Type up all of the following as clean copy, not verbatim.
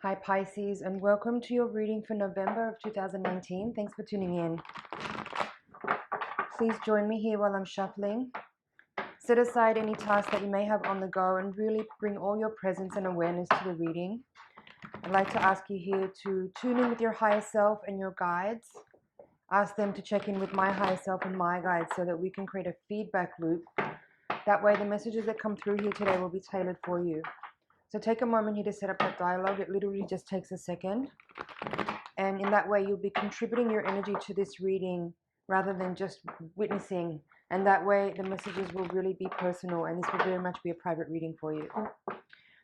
Hi Pisces, and welcome to your reading for November of 2019. Thanks for tuning in. Please join me here while I'm shuffling. Set aside any tasks that you may have on the go and really bring all your presence and awareness to the reading. I'd like to ask you here to tune in with your higher self and your guides. Ask them to check in with my higher self and my guides so that we can create a feedback loop. That way the messages that come through here today will be tailored for you. So take a moment here to set up that dialogue. It literally just takes a second. And in that way, you'll be contributing your energy to this reading rather than just witnessing. And that way, the messages will really be personal, and this will very much be a private reading for you.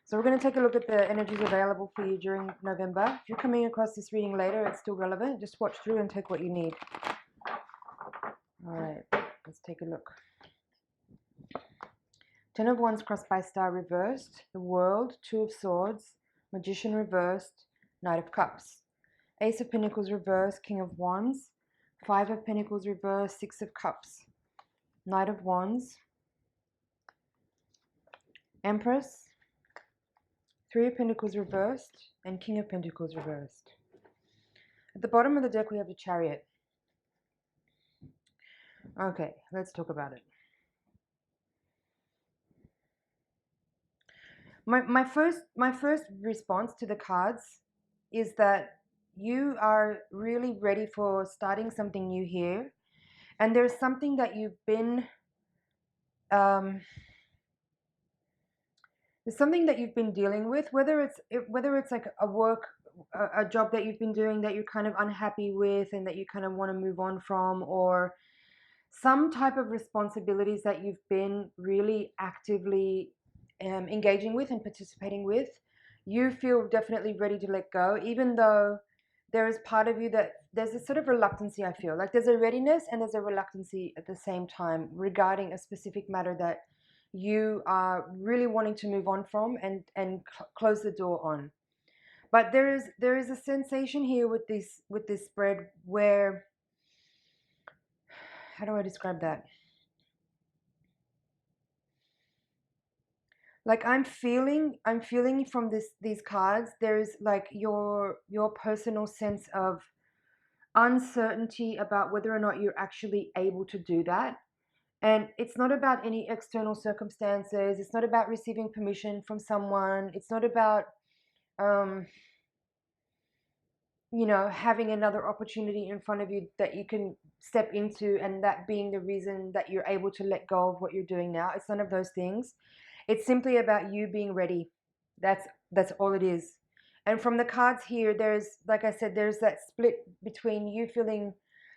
So we're going to take a look at the energies available for you during November. If you're coming across this reading later, it's still relevant. Just watch through and take what you need. All right, let's take a look. Ten of Wands crossed by Star reversed, the World, Two of Swords, Magician reversed, Knight of Cups. Ace of Pentacles reversed, King of Wands, Five of Pentacles reversed, Six of Cups, Knight of Wands, Empress, Three of Pentacles reversed, and King of Pentacles reversed. At the bottom of the deck we have the Chariot. Okay, let's talk about it. My first response to the cards is that you are really ready for starting something new here, and there's something that you've been there's something that you've been dealing with, whether it's like a job that you've been doing that you're kind of unhappy with and that you kind of want to move on from, or some type of responsibilities that you've been really actively engaging with and participating with. You feel definitely ready to let go, even though there is part of you that there's a sort of reluctancy. I feel like there's a readiness and there's a reluctancy at the same time regarding a specific matter that you are really wanting to move on from and close the door on. But there is a sensation here with this spread where, how do I describe that? Like I'm feeling from these cards, there's like your personal sense of uncertainty about whether or not you're actually able to do that. And it's not about any external circumstances. It's not about receiving permission from someone. It's not about having another opportunity in front of you that you can step into, and that being the reason that you're able to let go of what you're doing now. It's none of those things. It's simply about you being ready. That's all it is. And from the cards here, there's, like I said, there's that split between you feeling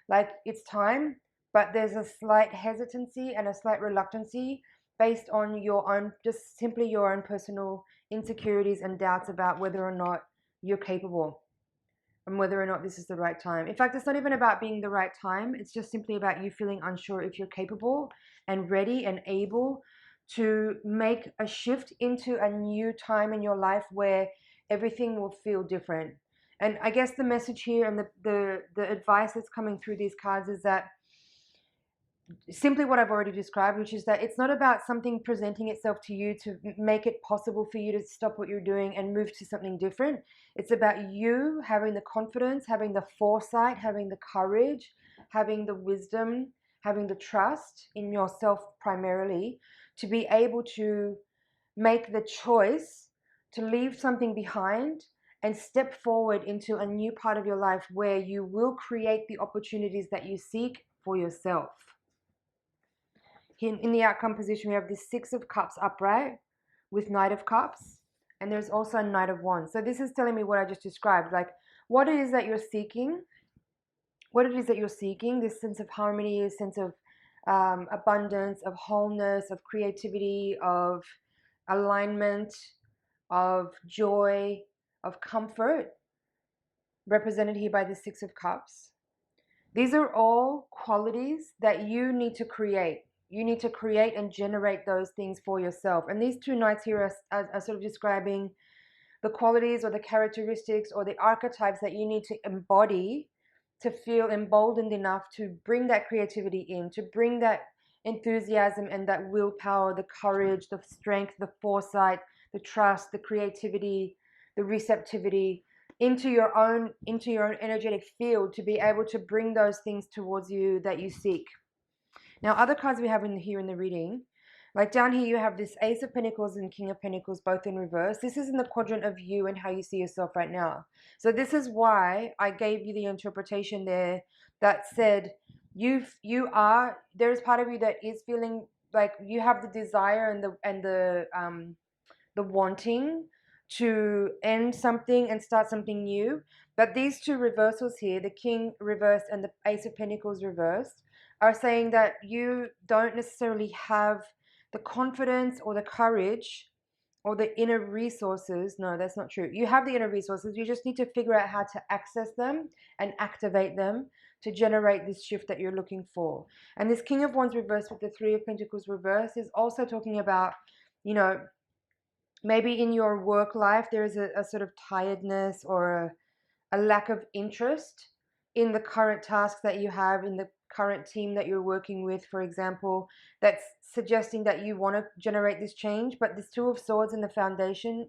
like it's time, but there's a slight hesitancy and a slight reluctancy based on your own, just simply your own personal insecurities and doubts about whether or not you're capable and whether or not this is the right time. In fact, it's not even about being the right time. It's just simply about you feeling unsure if you're capable and ready and able to make a shift into a new time in your life where everything will feel different. And I guess the message here and the advice that's coming through these cards is that simply what I've already described, which is that it's not about something presenting itself to you to make it possible for you to stop what you're doing and move to something different. It's about you having the confidence, having the foresight, having the courage, having the wisdom, having the trust in yourself primarily to be able to make the choice to leave something behind and step forward into a new part of your life where you will create the opportunities that you seek for yourself. In the outcome position, we have this Six of Cups upright with Knight of Cups, and there's also a Knight of Wands. So this is telling me what I just described, like what it is that you're seeking, this sense of harmony, this sense of abundance, of wholeness, of creativity, of alignment, of joy, of comfort, represented here by the Six of Cups. These are all qualities that you need to create. You need to create and generate those things for yourself. And these two knights here are sort of describing the qualities or the characteristics or the archetypes that you need to embody to feel emboldened enough to bring that creativity in, to bring that enthusiasm and that willpower, the courage, the strength, the foresight, the trust, the creativity, the receptivity into your own energetic field to be able to bring those things towards you that you seek. Now, other cards we have here in the reading, like down here you have this Ace of Pentacles and King of Pentacles both in reverse. This is in the quadrant of you and how you see yourself right now. So this is why I gave you the interpretation there that said there's part of you that is feeling like you have the desire and the wanting to end something and start something new. But these two reversals here, the King reversed and the Ace of Pentacles reversed, are saying that you don't necessarily have the confidence or the courage or the inner resources. No, that's not true. You have the inner resources. You just need to figure out how to access them and activate them to generate this shift that you're looking for. And this King of Wands reversed with the Three of Pentacles reversed is also talking about, you know, maybe in your work life there is a sort of tiredness or a lack of interest in the current tasks that you have, in the current team that you're working with, for example, that's suggesting that you want to generate this change. But this Two of Swords in the foundation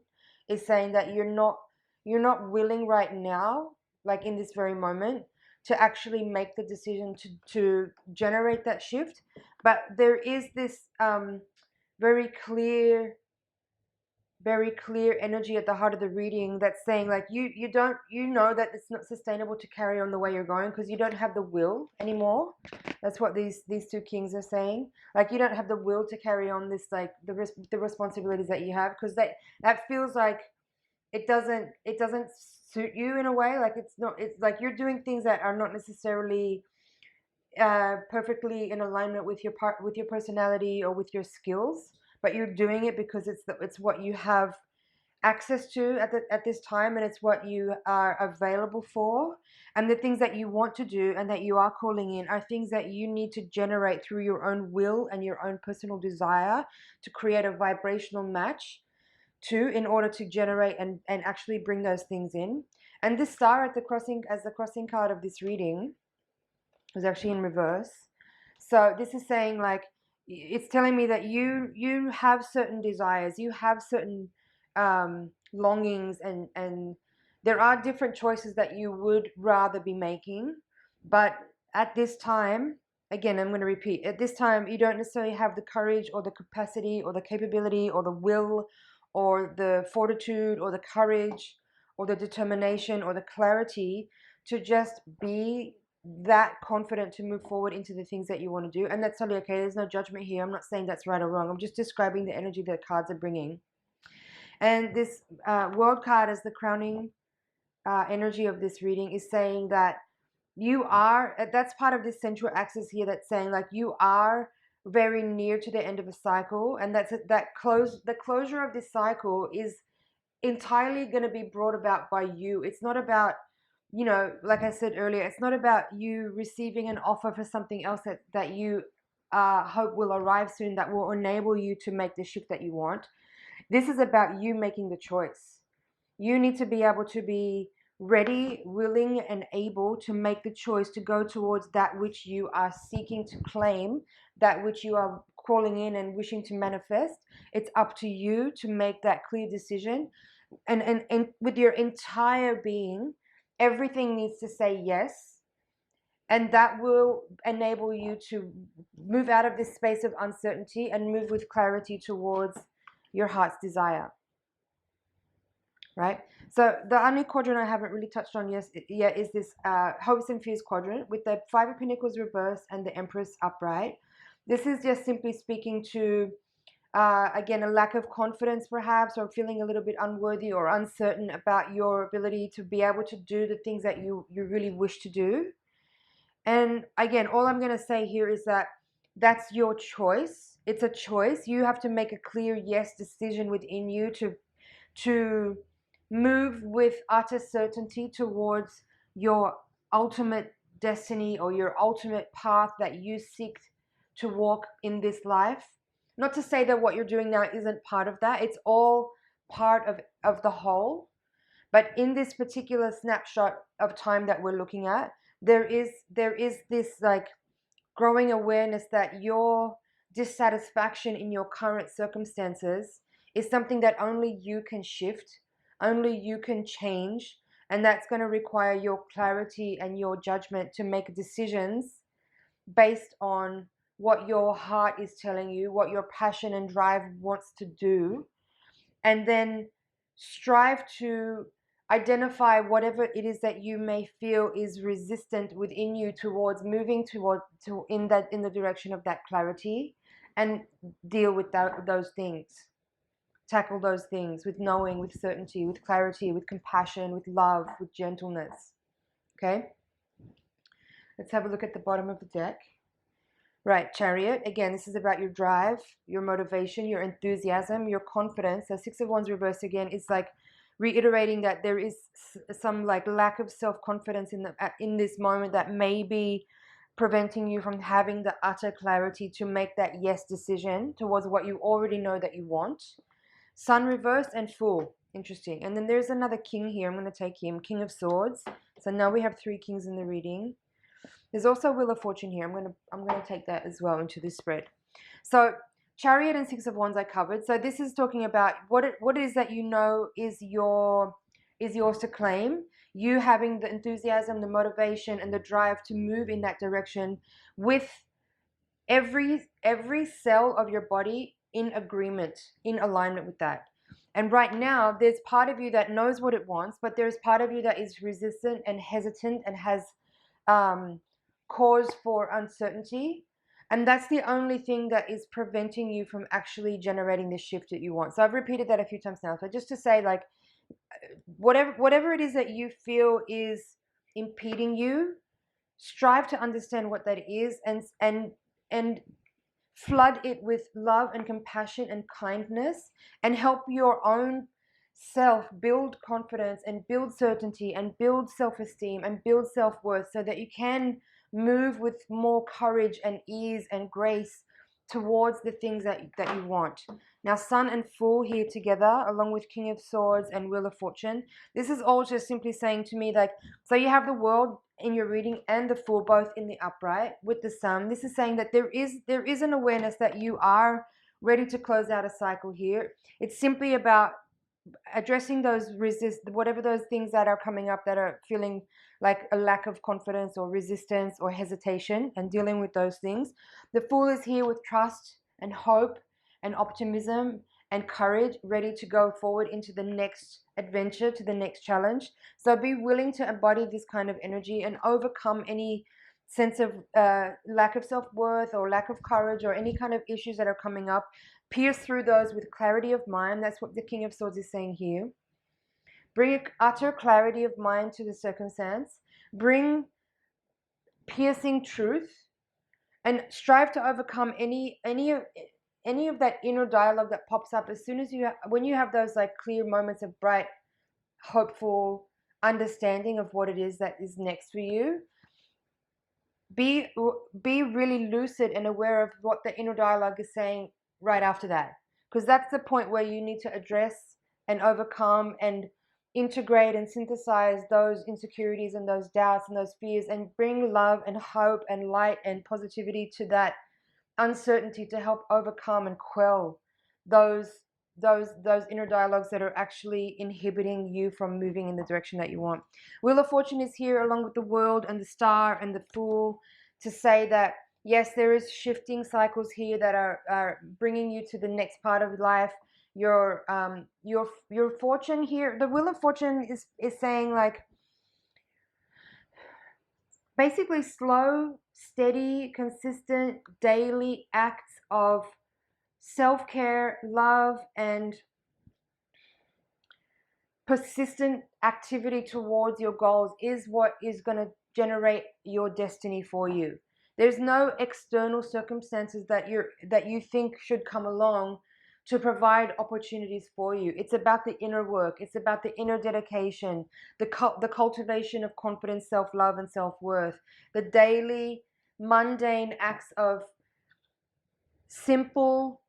is saying that you're not willing right now, like in this very moment, to actually make the decision to generate that shift. But there is this very clear energy at the heart of the reading that's saying like you know that it's not sustainable to carry on the way you're going because you don't have the will anymore. That's what these two kings are saying. Like you don't have the will to carry on this, like the responsibilities that you have, because that feels like it doesn't suit you in a way. Like it's like you're doing things that are not necessarily perfectly in alignment with your personality or with your skills, but you're doing it because it's what you have access to at this time, and it's what you are available for. And the things that you want to do and that you are calling in are things that you need to generate through your own will and your own personal desire to create a vibrational match to, in order to generate and actually bring those things in. And this star at the crossing, as the crossing card of this reading, was actually in reverse. So this is saying like, it's telling me that you have certain desires, you have certain longings, and there are different choices that you would rather be making. But at this time, again, I'm going to repeat, at this time you don't necessarily have the courage or the capacity or the capability or the will or the fortitude or the courage or the determination or the clarity to just be that confident to move forward into the things that you want to do. And that's totally okay. There's no judgment here. I'm not saying that's right or wrong. I'm just describing the energy that cards are bringing. And this world card as the crowning energy of this reading is saying that you are, that's part of this central axis here that's saying like you are very near to the end of a cycle, and the closure of this cycle is entirely going to be brought about by you. It's not about, you know, like I said earlier, it's not about you receiving an offer for something else that you hope will arrive soon, that will enable you to make the shift that you want. This is about you making the choice. You need to be able to be ready, willing, and able to make the choice to go towards that which you are seeking to claim, that which you are calling in and wishing to manifest. It's up to you to make that clear decision. And with your entire being, everything needs to say yes. And that will enable you to move out of this space of uncertainty and move with clarity towards your heart's desire. Right? So the only quadrant I haven't really touched on yet is this hopes and fears quadrant with the Five of Pentacles reversed and the Empress upright. This is just simply speaking to, again, a lack of confidence perhaps, or feeling a little bit unworthy or uncertain about your ability to be able to do the things that you really wish to do. And again, all I'm going to say here is that that's your choice. It's a choice. You have to make a clear yes decision within you to move with utter certainty towards your ultimate destiny or your ultimate path that you seek to walk in this life. Not to say that what you're doing now isn't part of that. It's all part of the whole. But in this particular snapshot of time that we're looking at, there is this like growing awareness that your dissatisfaction in your current circumstances is something that only you can shift. only you can change, and that's going to require your clarity and your judgment to make decisions based on what your heart is telling you, what your passion and drive wants to do, and then strive to identify whatever it is that you may feel is resistant within you towards moving in the direction of that clarity, and deal with those things. Tackle those things with knowing, with certainty, with clarity, with compassion, with love, with gentleness. Okay? Let's have a look at the bottom of the deck. Right, Chariot. Again, this is about your drive, your motivation, your enthusiasm, your confidence. So Six of Wands reversed again is like reiterating that there is some like lack of self-confidence in this moment that may be preventing you from having the utter clarity to make that yes decision towards what you already know that you want. Sun reversed and Fool. Interesting. And then there's another king here. I'm going to take him. King of Swords. So now we have 3 kings in the reading. There's also Wheel of Fortune here. I'm gonna take that as well into this spread. So Chariot and Six of Wands I covered. So this is talking about what it is that you know is yours to claim. You having the enthusiasm, the motivation, and the drive to move in that direction with every cell of your body in agreement, in alignment with that. And right now, there's part of you that knows what it wants, but there's part of you that is resistant and hesitant and has cause for uncertainty, and that's the only thing that is preventing you from actually generating the shift that you want. So I've repeated that a few times now, but just to say, like, whatever it is that you feel is impeding you, strive to understand what that is, and flood it with love and compassion and kindness, and help your own self build confidence and build certainty and build self-esteem and build self-worth, so that you can move with more courage and ease and grace towards the things that you want. Now, Sun and Fool here together, along with King of Swords and Wheel of Fortune, this is all just simply saying to me, like, so you have the World in your reading and the Fool both in the upright with the Sun. This is saying that there is an awareness that you are ready to close out a cycle here. It's simply about addressing those whatever those things that are coming up that are feeling like a lack of confidence or resistance or hesitation, and dealing with those things. The Fool is here with trust and hope and optimism and courage, ready to go forward into the next adventure, to the next challenge. So be willing to embody this kind of energy and overcome any sense of lack of self-worth or lack of courage or any kind of issues that are coming up. Pierce through those with clarity of mind. That's what the King of Swords is saying here. Bring utter clarity of mind to the circumstance. Bring piercing truth, and strive to overcome any of that inner dialogue that pops up as soon as when you have those like clear moments of bright, hopeful understanding of what it is that is next for you. Be really lucid and aware of what the inner dialogue is saying right after that, because that's the point where you need to address and overcome and integrate and synthesize those insecurities and those doubts and those fears, and bring love and hope and light and positivity to that uncertainty to help overcome and quell those inner dialogues that are actually inhibiting you from moving in the direction that you want. Wheel of Fortune is here along with the World and the Star and the Fool to say that yes, there is shifting cycles here that are bringing you to the next part of life. Your fortune here, the Wheel of Fortune is saying, like, basically slow, steady, consistent, daily acts of self-care, love, and persistent activity towards your goals is what is going to generate your destiny for you. There's no external circumstances that you think should come along to provide opportunities for you. It's about the inner work. It's about the inner dedication, the cultivation of confidence, self-love, and self-worth, the daily mundane acts of simple,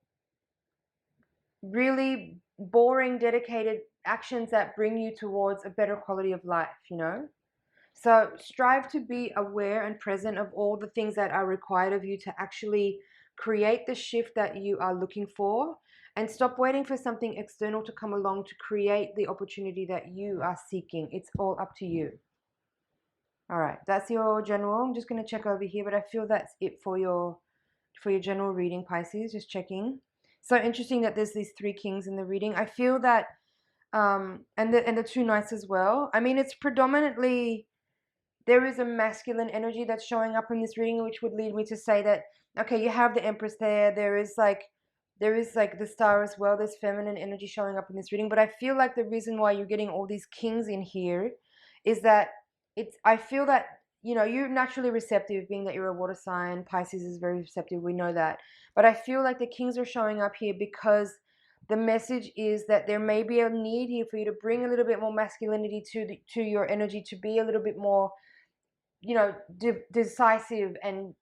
really boring, dedicated actions that bring you towards a better quality of life, you know? So strive to be aware and present of all the things that are required of you to actually create the shift that you are looking for, and stop waiting for something external to come along to create the opportunity that you are seeking. It's all up to you. All right, that's your general. I'm just going to check over here, but I feel that's it for your general reading, Pisces. Just checking. So interesting that there's these 3 kings in the reading. I feel that and the 2 knights as well. I mean, it's predominantly, there is a masculine energy that's showing up in this reading, which would lead me to say that, okay, you have the Empress there. There is like the Star as well. There's feminine energy showing up in this reading. But I feel like the reason why you're getting all these kings in here is that I feel that, you know, you're naturally receptive, being that you're a water sign. Pisces is very receptive. We know that. But I feel like the kings are showing up here because the message is that there may be a need here for you to bring a little bit more masculinity to your energy, to be a little bit more, you know, decisive and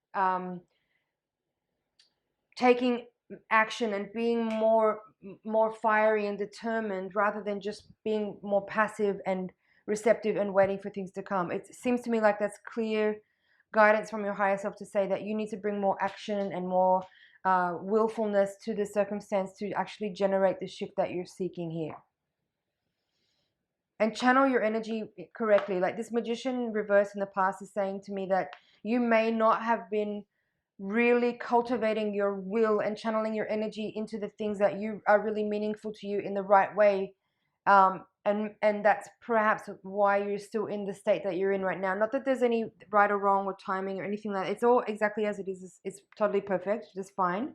taking action and being more fiery and determined, rather than just being more passive and receptive and waiting for things to come. It seems to me like that's clear guidance from your higher self to say that you need to bring more action and more willfulness to the circumstance to actually generate the shift that you're seeking here. And channel your energy correctly. Like this Magician reverse in the past is saying to me that you may not have been really cultivating your will and channeling your energy into the things that you are really meaningful to you in the right way. And that's perhaps why you're still in the state that you're in right now. Not that there's any right or wrong or timing or anything like that. It's all exactly as it is. It's totally perfect, just fine.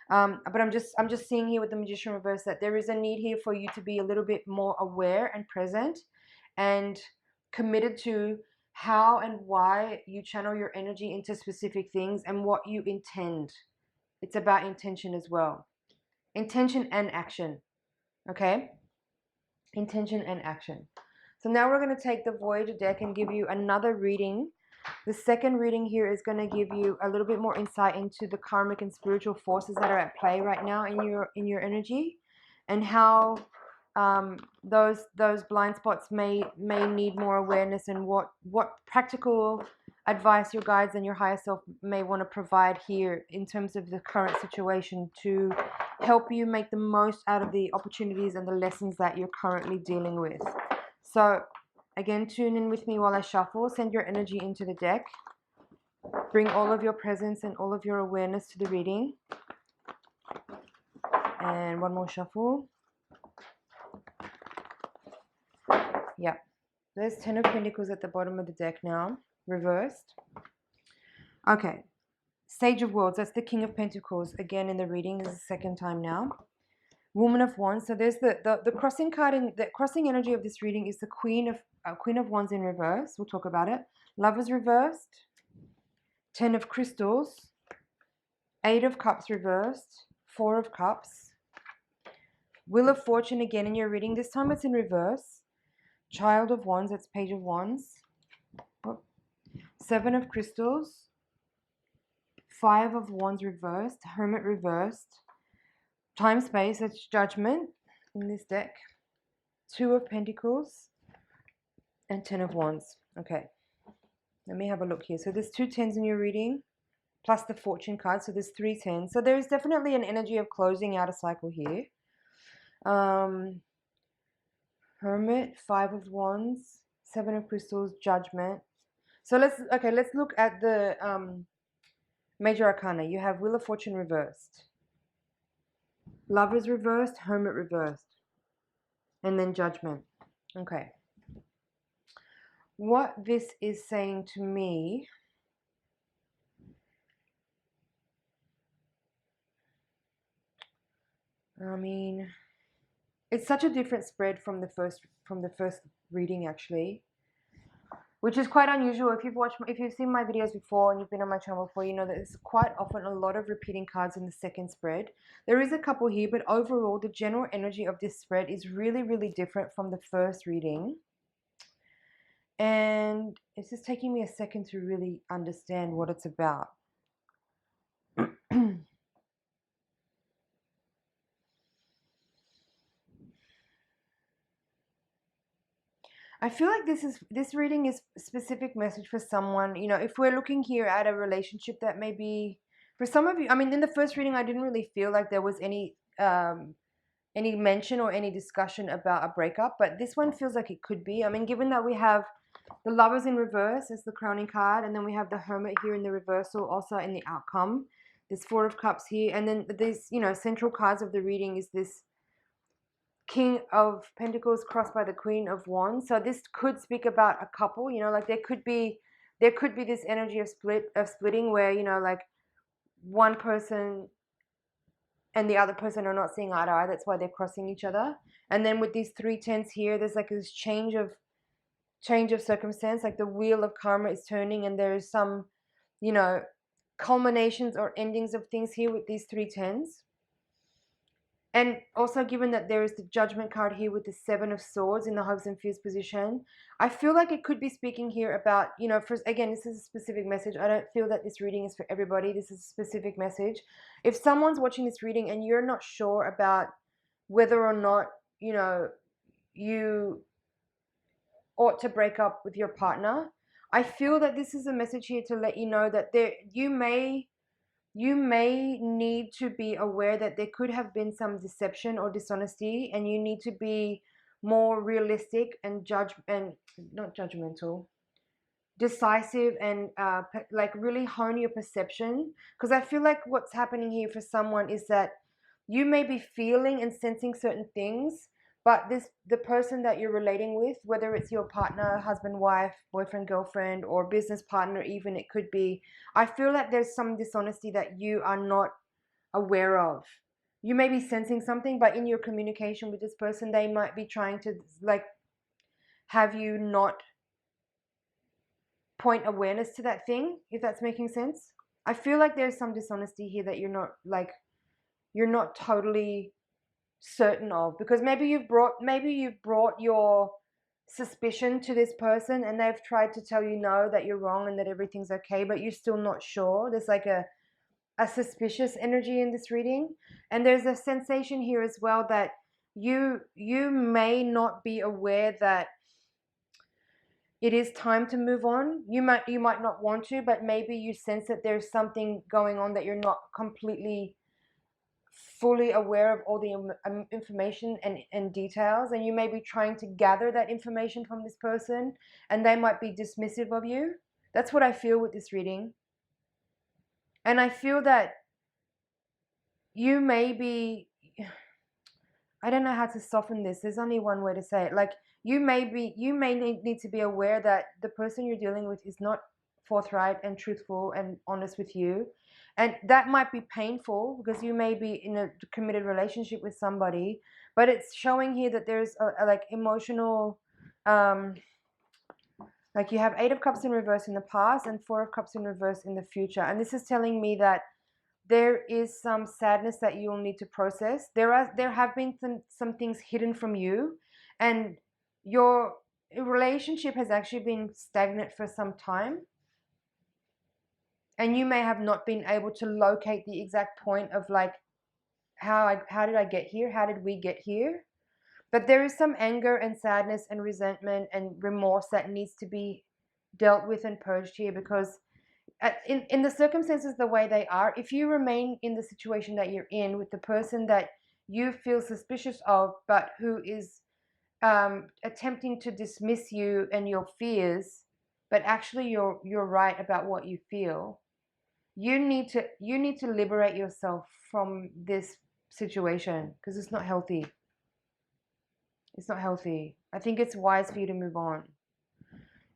But I'm just seeing here with the Magician reverse that there is a need here for you to be a little bit more aware and present and committed to how and why you channel your energy into specific things and what you intend. It's about intention as well. Intention and action. Okay? Intention and action. So now we're going to take the Voyager deck and give you another reading. The second reading here is going to give you a little bit more insight into the karmic and spiritual forces that are at play right now in your energy, and how those blind spots may need more awareness, and what practical advice your guides and your higher self may want to provide here in terms of the current situation to help you make the most out of the opportunities and the lessons that you're currently dealing with. So again, tune in with me while I shuffle. Send your energy into the deck. Bring all of your presence and all of your awareness to the reading. And one more shuffle. Yeah. There's 10 of Pentacles at the bottom of the deck now, reversed. Okay. Sage of Worlds, that's the King of Pentacles. Again, in the reading, this is the second time now. Woman of Wands. So there's the crossing card, and the crossing energy of this reading is the Queen of Wands in reverse. We'll talk about it. Lovers reversed. 10 of Crystals. 8 of Cups reversed. 4 of Cups. Wheel of Fortune again in your reading. This time it's in reverse. Child of Wands, that's Page of Wands. 7 of Crystals. 5 of Wands reversed. Hermit reversed. Time Space, that's Judgment in this deck. 2 of Pentacles. And 10 of Wands. Okay. Let me have a look here. So there's 2 tens in your reading, plus the Fortune card. So there's 3 tens. So there's definitely an energy of closing out a cycle here. Hermit, 5 of Wands, 7 of Crystals, Judgment. So let's look at the Major Arcana. You have Wheel of Fortune reversed, Lovers reversed, Hermit reversed, and then Judgment. Okay. What this is saying to me, I mean, it's such a different spread from the first reading, actually, which is quite unusual. If you've seen my videos before and you've been on my channel before, you know that there's quite often a lot of repeating cards in the second spread. There is a couple here, but overall the general energy of this spread is really, really different from the first reading. And it's just taking me a second to really understand what it's about. I feel like this reading is a specific message for someone. You know, if we're looking here at a relationship that may be, for some of you, I mean, in the first reading, I didn't really feel like there was any any mention or any discussion about a breakup, but this one feels like it could be. I mean, given that we have the Lovers in reverse as the crowning card, and then we have the Hermit here in the reversal, also in the outcome. There's Four of Cups here, and then these, you know, central cards of the reading is this King of Pentacles crossed by the Queen of Wands. So this could speak about a couple, you know, like there could be this energy of splitting where, you know, like one person and the other person are not seeing eye to eye. That's why they're crossing each other. And then with these 3 10s here, there's like this change of circumstance, like the wheel of karma is turning, and there's some, you know, culminations or endings of things here with these 3 10s. And also, given that there is the Judgment card here with the 7 of Swords in the hopes and fears position, I feel like it could be speaking here about, you know, for, again, this is a specific message. I don't feel that this reading is for everybody. This is a specific message. If someone's watching this reading and you're not sure about whether or not, you know, you ought to break up with your partner, I feel that this is a message here to let you know that you may need to be aware that there could have been some deception or dishonesty, and you need to be more realistic and not judgmental, decisive, and like really hone your perception. Because I feel like what's happening here for someone is that you may be feeling and sensing certain things, but the person that you're relating with, whether it's your partner, husband, wife, boyfriend, girlfriend, or business partner even, it could be, I feel like there's some dishonesty that you are not aware of. You may be sensing something, but in your communication with this person, they might be trying to like have you not point awareness to that thing, if that's making sense. I feel like there's some dishonesty here that you're not totally certain of, because maybe you've brought your suspicion to this person and they've tried to tell you no, that you're wrong and that everything's okay, but you're still not sure. There's like a suspicious energy in this reading, and there's a sensation here as well that you may not be aware that it is time to move on. You might not want to, but maybe you sense that there's something going on that you're not completely fully aware of all the information and details, and you may be trying to gather that information from this person, and they might be dismissive of you. That's what I feel with this reading. And I feel that you may be, I don't know how to soften this. There's only one way to say it. Like you may need to be aware that the person you're dealing with is not forthright and truthful and honest with you. And that might be painful because you may be in a committed relationship with somebody, but it's showing here that there's a like emotional, like you have 8 of Cups in reverse in the past and 4 of Cups in reverse in the future. And this is telling me that there is some sadness that you'll need to process. There have been some things hidden from you, and your relationship has actually been stagnant for some time. And you may have not been able to locate the exact point of like, how did I get here? How did we get here? But there is some anger and sadness and resentment and remorse that needs to be dealt with and purged here, because in the circumstances the way they are, if you remain in the situation that you're in with the person that you feel suspicious of, but who is attempting to dismiss you and your fears, but actually you're right about what you feel, you need to liberate yourself from this situation, because it's not healthy. It's not healthy. I think it's wise for you to move on.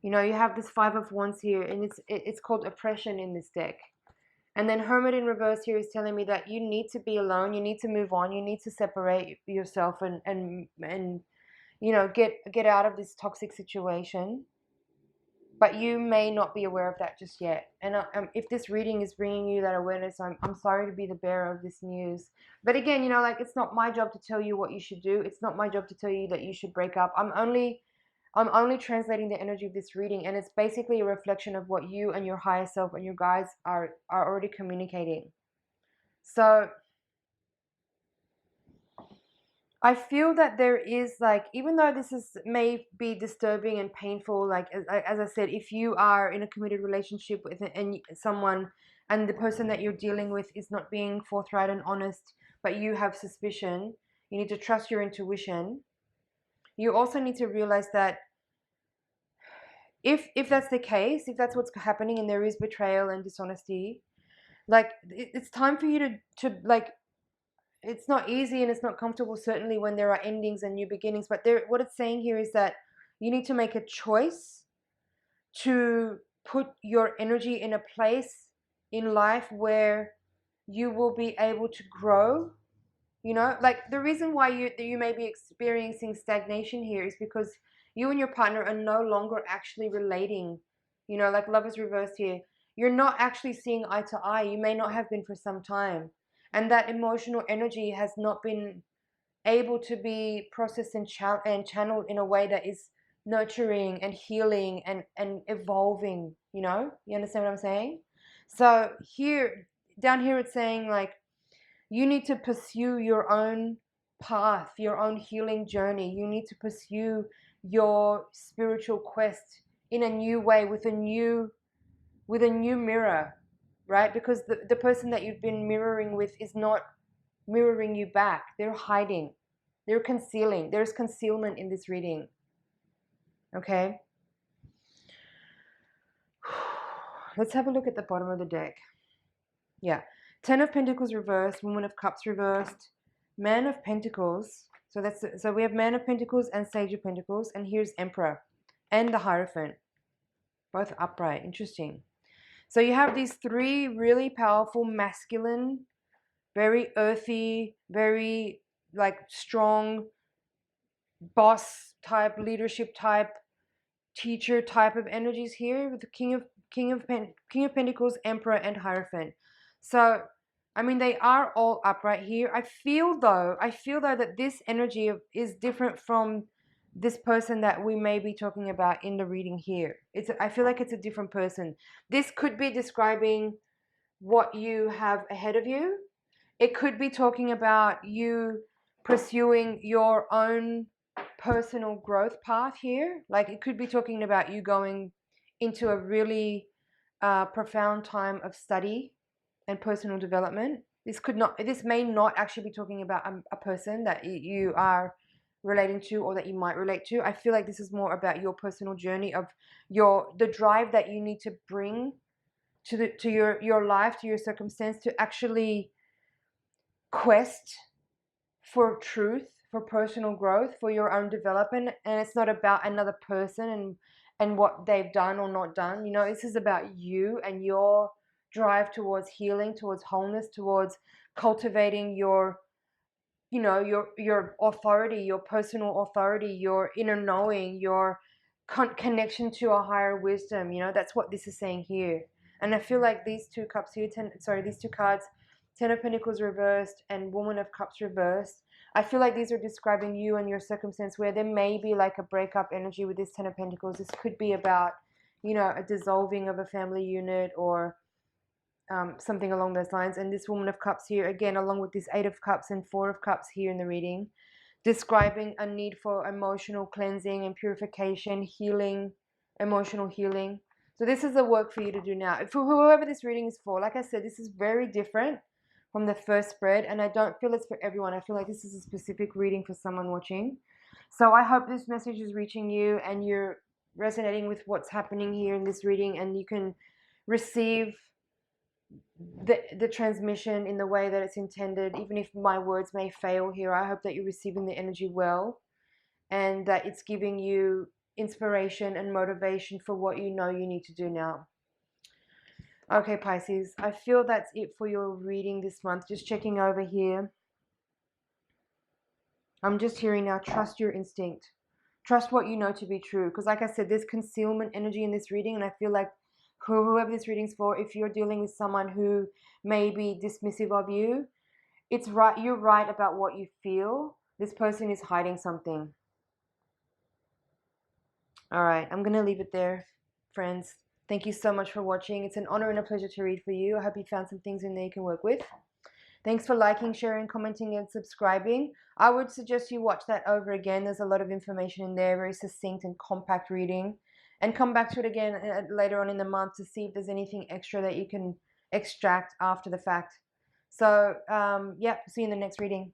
You know, you have this 5 of Wands here, and it's called oppression in this deck. And then Hermit in reverse here is telling me that you need to be alone, you need to move on, you need to separate yourself and you know, get out of this toxic situation. But you may not be aware of that just yet. And if this reading is bringing you that awareness, I'm sorry to be the bearer of this news. But again, you know, like it's not my job to tell you what you should do. It's not my job to tell you that you should break up. I'm only translating the energy of this reading, and it's basically a reflection of what you and your higher self and your guides are already communicating. So I feel that there is, like, even though this may be disturbing and painful, like as I said, if you are in a committed relationship with someone and the person that you're dealing with is not being forthright and honest, but you have suspicion. You need to trust your intuition. You also need to realize that if that's the case, if that's what's happening and there is betrayal and dishonesty, like it's time for you to like, it's not easy and it's not comfortable, certainly when there are endings and new beginnings, but there, what it's saying here is that you need to make a choice to put your energy in a place in life where you will be able to grow. You know, like the reason why you may be experiencing stagnation here is because you and your partner are no longer actually relating. You know, like love is reversed here. You're not actually seeing eye to eye. You may not have been for some time. And that emotional energy has not been able to be processed and channeled in a way that is nurturing and healing and evolving. You know, you understand what I'm saying? So here, down here, it's saying like, you need to pursue your own path, your own healing journey. You need to pursue your spiritual quest in a new way, with a new mirror, right? Because the person that you've been mirroring with is not mirroring you back. They're hiding. They're concealing. There's concealment in this reading. Okay? Let's have a look at the bottom of the deck. Yeah. Ten of Pentacles reversed, Woman of Cups reversed, Man of Pentacles. So we have Man of Pentacles and Sage of Pentacles, and here's Emperor and the Hierophant, both upright. Interesting. So you have these three really powerful masculine, very earthy, very like strong boss type, leadership type, teacher type of energies here with the King of Pentacles, Emperor, and Hierophant. So, I mean, they are all upright here. I feel though that this energy is different from this person that we may be talking about in the reading here. I feel like it's a different person. This could be describing what you have ahead of you. It could be talking about you pursuing your own personal growth path here. Like it could be talking about you going into a really profound time of study and personal development. This may not actually be talking about a person that you are relating to or that you might relate to. I feel like this is more about your personal journey of the drive that you need to bring to your life, to your circumstance, to actually quest for truth, for personal growth, for your own development. And it's not about another person and what they've done or not done. You know, this is about you and your drive towards healing, towards wholeness, towards cultivating your, you know, your authority, your personal authority, your inner knowing, your connection to a higher wisdom. You know, that's what this is saying here. And I feel like these two cups here, these two cards, Ten of Pentacles reversed and Woman of Cups reversed, I feel like these are describing you and your circumstance where there may be like a breakup energy with this Ten of Pentacles. This could be about, you know, a dissolving of a family unit or something along those lines. And this Woman of Cups here, again, along with this Eight of Cups and Four of Cups here in the reading, describing a need for emotional cleansing and purification, healing, emotional healing. So this is the work for you to do now. For whoever this reading is for, like I said, this is very different from the first spread, and I don't feel it's for everyone. I feel like this is a specific reading for someone watching. So I hope this message is reaching you and you're resonating with what's happening here in this reading, and you can receive the transmission in the way that it's intended. Even if my words may fail here, I hope that you're receiving the energy well and that it's giving you inspiration and motivation for what you know you need to do now. Okay, Pisces, I feel that's it for your reading this month. Just checking over here. I'm just hearing now, trust your instinct. Trust what you know to be true. Because like I said, there's concealment energy in this reading, and I feel like whoever this reading's for, if you're dealing with someone who may be dismissive of you, it's right. You're right about what you feel. This person is hiding something. All right, I'm going to leave it there, friends. Thank you so much for watching. It's an honor and a pleasure to read for you. I hope you found some things in there you can work with. Thanks for liking, sharing, commenting, and subscribing. I would suggest you watch that over again. There's a lot of information in there, very succinct and compact reading. And come back to it again later on in the month to see if there's anything extra that you can extract after the fact. So, yeah, see you in the next reading.